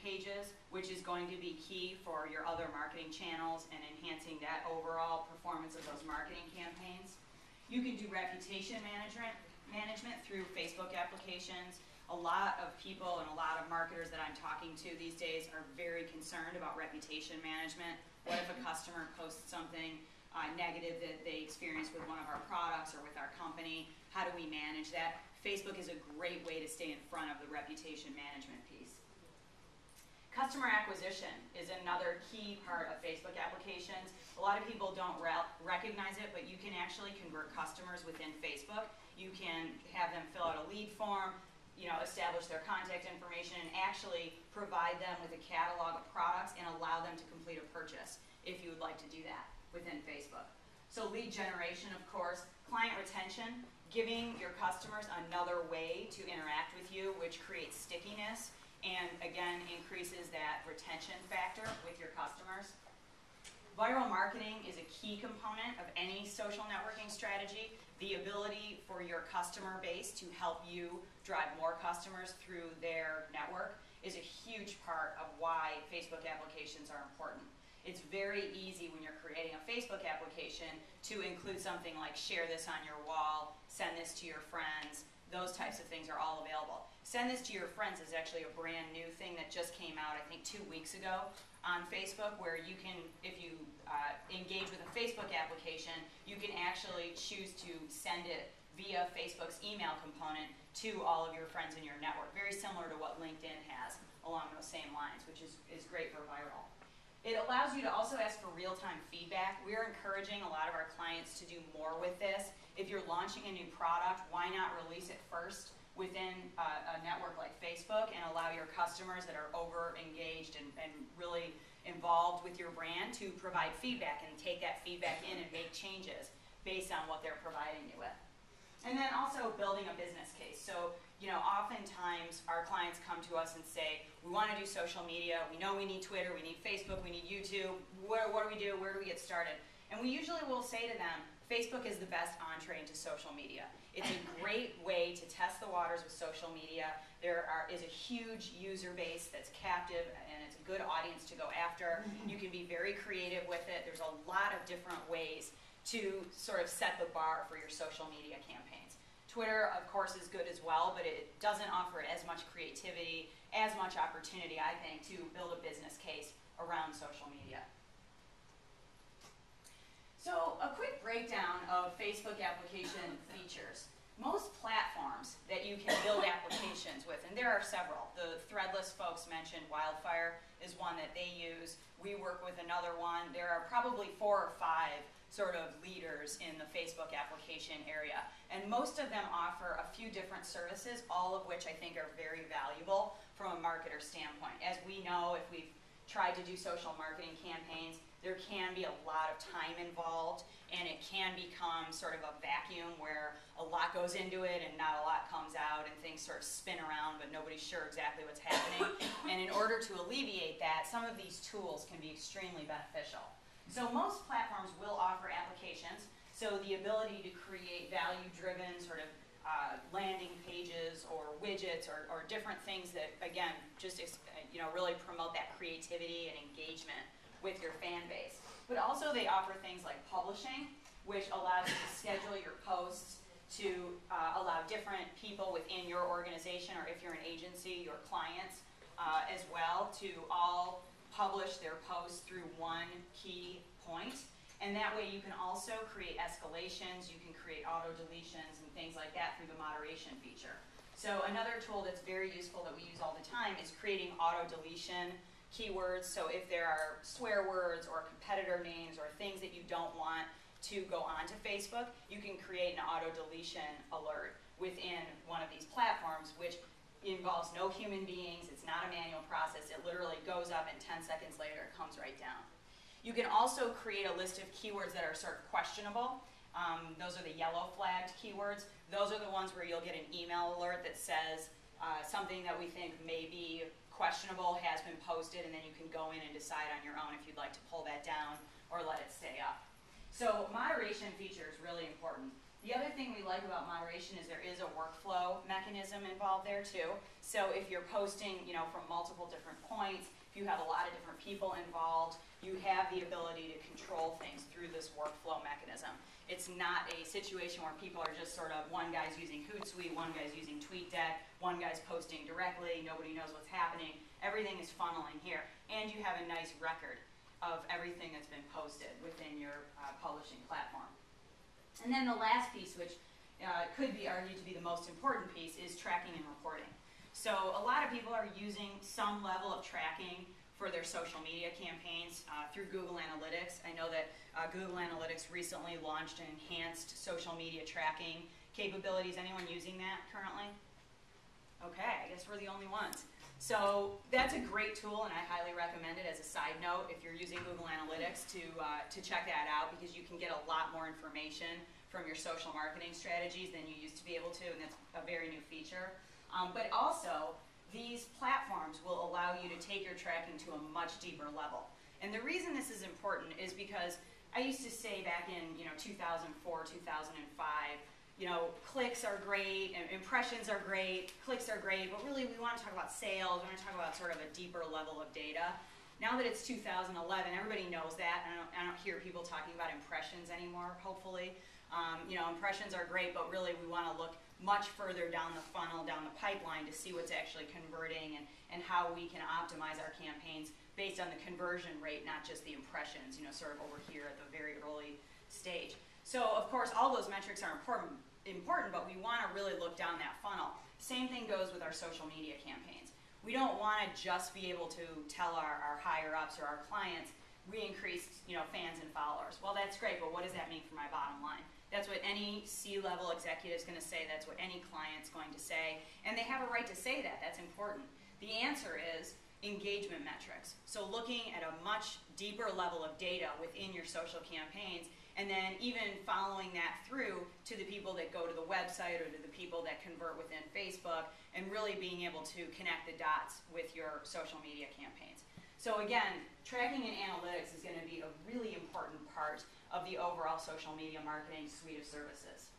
pages, which is going to be key for your other marketing channels and enhancing that overall performance of those marketing campaigns. You can do reputation management through Facebook applications. A lot of people and a lot of marketers that I'm talking to these days are very concerned about reputation management. What if a customer posts something negative that they experience with one of our products or with our company? How do we manage that? Facebook is a great way to stay in front of the reputation management piece. Customer acquisition is another key part of Facebook applications. A lot of people don't recognize it, but you can actually convert customers within Facebook. You can have them fill out a lead form, establish their contact information, and actually provide them with a catalog of products and allow them to complete a purchase if you would like to do that within Facebook. So lead generation, of course, client retention, giving your customers another way to interact with you, which creates stickiness and again increases that retention factor with your customers. Viral marketing is a key component of any social networking strategy. The ability for your customer base to help you drive more customers through their network is a huge part of why Facebook applications are important. It's very easy when you're creating a Facebook application to include something like share this on your wall, send this to your friends. Those types of things are all available. Send this to your friends is actually a brand new thing that just came out, I think 2 weeks ago on Facebook, where you can, if you engage with a Facebook application, you can actually choose to send it via Facebook's email component to all of your friends in your network. Very similar to what LinkedIn has along those same lines, which is great for viral. It allows you to also ask for real-time feedback. We're encouraging a lot of our clients to do more with this. If you're launching a new product, why not release it first within a network like Facebook and allow your customers that are over-engaged and really involved with your brand to provide feedback and take that feedback in and make changes based on what they're providing you with. And then also building a business case. So, oftentimes our clients come to us and say, we want to do social media, we know we need Twitter, we need Facebook, we need YouTube, what do we do, where do we get started? And we usually will say to them, Facebook is the best entree into social media. It's a great way to test the waters with social media. There is a huge user base that's captive, and it's a good audience to go after. You can be very creative with it. There's a lot of different ways to sort of set the bar for your social media campaigns. Twitter, of course, is good as well, but it doesn't offer as much creativity, as much opportunity, I think, to build a business case around social media. So a quick breakdown of Facebook application features. Most platforms that you can build applications with, and there are several. The Threadless folks mentioned Wildfire is one that they use. We work with another one. There are probably 4 or 5 sort of leaders in the Facebook application area. And most of them offer a few different services, all of which I think are very valuable from a marketer standpoint. As we know, if we've tried to do social marketing campaigns, there can be a lot of time involved, and it can become sort of a vacuum where a lot goes into it and not a lot comes out, and things sort of spin around, but nobody's sure exactly what's happening. And in order to alleviate that, some of these tools can be extremely beneficial. So most platforms will offer applications, so the ability to create value-driven sort of landing pages or widgets or different things that, again, just really promote that creativity and engagement with your fan base. But also they offer things like publishing, which allows you to schedule your posts to allow different people within your organization, or if you're an agency, your clients as well, to all publish their posts through one key point. And that way you can also create escalations, you can create auto deletions and things like that through the moderation feature. So another tool that's very useful that we use all the time is creating auto deletion keywords. So if there are swear words or competitor names or things that you don't want to go onto Facebook, you can create an auto deletion alert within one of these platforms, which involves no human beings. It's not a manual process. It literally goes up and 10 seconds later it comes right down. You can also create a list of keywords that are sort of questionable. Those are the yellow flagged keywords. Those are the ones where you'll get an email alert that says something that we think may be questionable has been posted, and then you can go in and decide on your own if you'd like to pull that down or let it stay up. So moderation feature is really important. The other thing we like about moderation is there is a workflow mechanism involved there too. So if you're posting, you know, from multiple different points, if you have a lot of different people involved, you have the ability to control things through this workflow mechanism. It's not a situation where people are just sort of, one guy's using Hootsuite, one guy's using TweetDeck, one guy's posting directly, nobody knows what's happening. Everything is funneling here. And you have a nice record of everything that's been posted within your publishing platform. And then the last piece, which could be argued to be the most important piece, is tracking and reporting. So a lot of people are using some level of tracking for their social media campaigns through Google Analytics. I know that Google Analytics recently launched an enhanced social media tracking capabilities. Anyone using that currently? Okay, I guess we're the only ones. So that's a great tool, and I highly recommend it as a side note if you're using Google Analytics to check that out, because you can get a lot more information from your social marketing strategies than you used to be able to, and that's a very new feature. But also, these platforms will allow you to take your tracking to a much deeper level. And the reason this is important is because I used to say back in 2004, 2005, clicks are great, and impressions are great, clicks are great, but really we want to talk about sales, we want to talk about sort of a deeper level of data. Now that it's 2011, everybody knows that, and I don't hear people talking about impressions anymore, hopefully. Impressions are great, but really we want to look much further down the funnel, down the pipeline, to see what's actually converting and how we can optimize our campaigns based on the conversion rate, not just the impressions, sort of over here at the very early stage. So, of course, all those metrics are important, but we want to really look down that funnel. Same thing goes with our social media campaigns. We don't want to just be able to tell our higher-ups or our clients, we increased fans and followers. Well, that's great, but what does that mean for my bottom line? That's what any C-level executive is going to say. That's what any client's going to say. And they have a right to say that. That's important. The answer is engagement metrics. So looking at a much deeper level of data within your social campaigns, and then even following that through to the people that go to the website or to the people that convert within Facebook, and really being able to connect the dots with your social media campaigns. So again, tracking and analytics is going to be a really important part of the overall social media marketing suite of services.